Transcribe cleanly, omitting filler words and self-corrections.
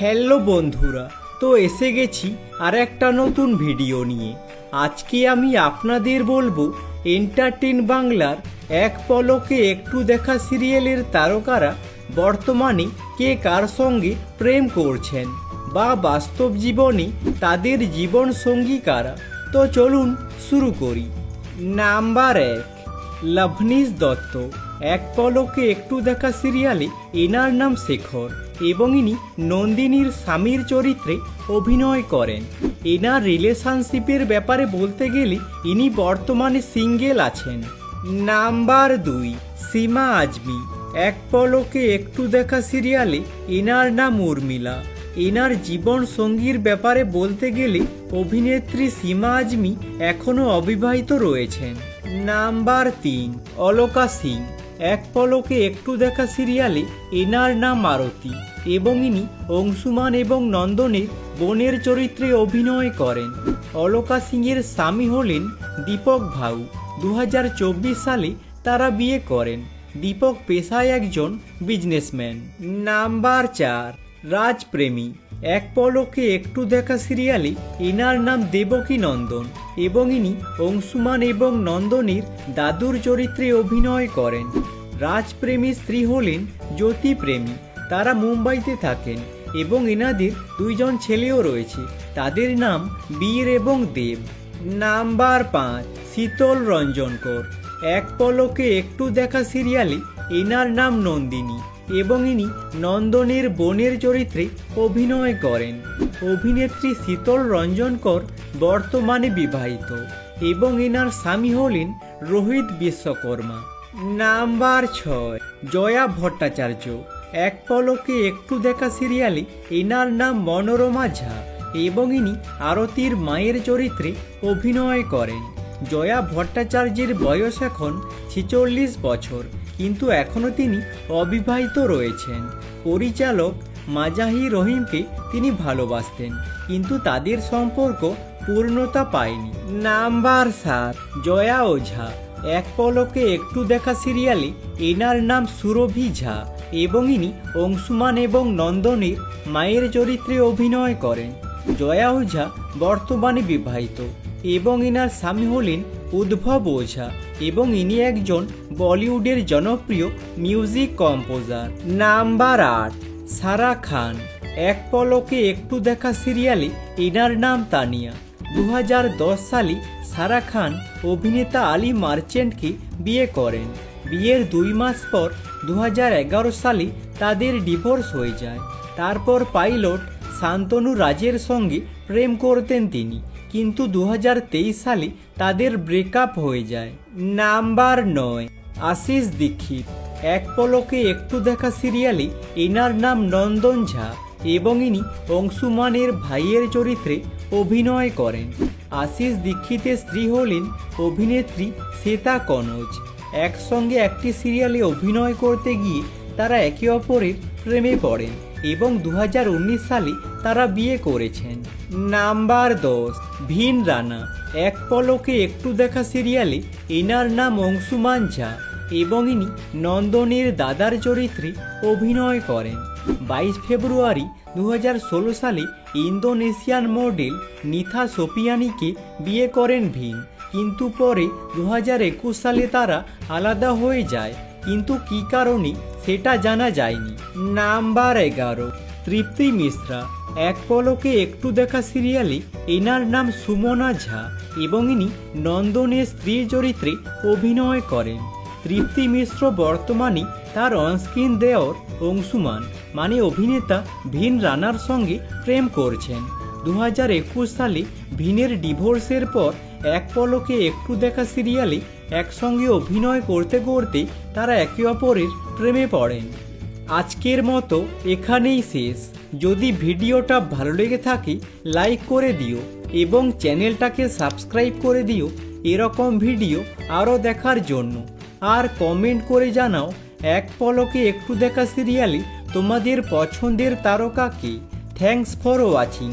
Hello বন্ধুরা, তো এসে গেছি আর একটা নতুন ভিডিও নিয়ে। আজকে আমি আপনাদের বলবো এন্টারটেইন বাংলার এক পলকে একটু দেখা সিরিয়ালের তারকারা বর্তমানে কে কার সঙ্গে প্রেম করছেন বা বাস্তব জীবনে তাদের জীবন সঙ্গী কারা। তো চলুন শুরু করি। নাম্বার 1, লভনীশ দত্ত। এক পলকে একটু দেখা সিরিয়ালে এনার নাম শেখর এবং ইনি নন্দিনীর স্বামীর চরিত্রে অভিনয় করেন। এনার রিলেশনশিপের ব্যাপারে বলতে গেলে ইনি বর্তমানে সিঙ্গেল আছেন। নাম্বার 2, সীমা আজমি। এক পলকে একটু দেখা সিরিয়ালে এনার নাম উর্মিলা। এনার জীবন সঙ্গীর ব্যাপারে বলতে গেলে অভিনেত্রী সীমা আজমি এখনও অবিবাহিত রয়েছেন। নাম্বার 3, অলকা সিং। এক পলকে একটু দেখা সিরিয়ালে এনার নাম আরতি এবং ইনি অংশুমান এবং নন্দনের বোনের চরিত্রে অভিনয় করেন। অলকা সিংয়ের স্বামী হলেন দীপক ভাউ। 2024 সালে তারা বিয়ে করেন। দীপক পেশায় একজন বিজনেসম্যান। নাম্বার 4, রাজপ্রেমী। এক পলকে একটু দেখা সিরিয়ালে এনার নাম দেবকী নন্দন এবং ইনি অংশুমান এবং নন্দনের দাদুর চরিত্রে অভিনয় করেন। রাজপ্রেমী স্ত্রী হলেন জ্যোতি প্রেমী। তারা মুম্বাইতে থাকেন এবং এনাদের 2জন ছেলেও রয়েছে, তাদের নাম বীর এবং দেব। নাম্বার 5, শীতল রঞ্জনকর। এক পলকে একটু দেখা সিরিয়ালে এনার নাম নন্দিনী এবং ইনি নন্দনের বোনের চরিত্রে অভিনয় করেন। অভিনেত্রী শীতল রঞ্জনকর বর্তমানে বিবাহিত এবং এনার স্বামী হলেন রোহিত বিশ্বকর্মা। নাম্বার 6, জয়া ভট্টাচার্য। এক পলকে একটু দেখা সিরিয়ালে এনার নাম মনোরমা ঝা এবং ইনি আরতির মায়ের চরিত্রে অভিনয় করেন। জয়া ভট্টাচার্যের বয়স এখন 46 বছর, কিন্তু এখনও তিনি অবিবাহিত রয়েছেন। পরিচালক মাজাহি রহিমকে তিনি ভালোবাসতেন, কিন্তু তাদের সম্পর্ক পূর্ণতা পায়নি। নাম্বার 7, জয়া ওঝা। এক পলকে একটু দেখা সিরিয়ালে এনার নাম সুরভি ঝা এবং ইনি অংশুমান এবং নন্দনের মায়ের চরিত্রে অভিনয় করেন। জয়া ওঝা বর্তমানে বিবাহিত এবং এনার স্বামী হলেন উদ্ভব ওঝা এবং ইনি একজন বলিউডের জনপ্রিয় মিউজিক কম্পোজার। নাম্বার 8, সারা খান। এক পলকে একটু দেখা সিরিয়ালে এনার নাম তানিয়া। 2010 সালে সারা খান অভিনেতা আলী মার্চেন্টকে বিয়ে করেন। বিয়ের 2 মাস পর 2011 সালে তাদের ডিভোর্স হয়ে যায়। তারপর পাইলট শান্তনু রাজের সঙ্গে প্রেম করতেন তিনি, কিন্তু 2023 সালে তাদের ব্রেকআপ হয়ে যায়। নাম্বার 9, আশিস দীক্ষিত। এক পলকে একটু দেখা সিরিয়ালে এনার নাম নন্দন ঝা এবং ইনি অংশুমানের ভাইয়ের চরিত্রে অভিনয় করেন। আশিস দীক্ষিতের স্ত্রী হলেন অভিনেত্রী শ্বেতা কনজ। একসঙ্গে একটি সিরিয়ালে অভিনয় করতে গিয়ে তারা একে অপরের প্রেমে পড়েন এবং 2019 সালে তারা বিয়ে করেছেন। নাম্বার 10, ভিন রানা। এক পলকে একটু দেখা সিরিয়ালে এনার নাম অংশুমান ঝা এবং ইনি নন্দনের দাদার চরিত্রে অভিনয় করেন। 22 ফেব্রুয়ারি 2016 সালে ইন্দোনেশিয়ান মডেল নিথা সোপিয়ানিকে বিয়ে করেন ভিন, কিন্তু পরে 2021 সালে তারা আলাদা হয়ে যায়, কিন্তু কী কারণে সেটা জানা যায়নি। নাম্বার 11, তৃপ্তি মিশ্রা। এক পলকে একটু দেখা সিরিয়ালে এনার নাম সুমনা ঝা এবং ইনি নন্দনের স্ত্রীর চরিত্রে অভিনয় করেন। তৃপ্তি মিশ্র বর্তমানে তার অনস্ক্রিন দেওর অংশুমান মানে অভিনেতা ভিন রানার সঙ্গে প্রেম করছেন। 2021 সালে ভিনের ডিভোর্সের পর এক পলকে একটু দেখা সিরিয়ালে একসঙ্গে অভিনয় করতে করতে তারা একে অপরের প্রেমে পড়েন। আজকের মতো এখানেই শেষ। যদি ভিডিওটা ভালো লেগে থাকে লাইক করে দিও এবং চ্যানেলটাকে সাবস্ক্রাইব করে দিও এরকম ভিডিও আরও দেখার জন্য। আর কমেন্ট করে জানাও এক পলকে একটু দেখা সিরিয়ালে তোমাদের পছন্দের তারকা কে। Thanks for watching.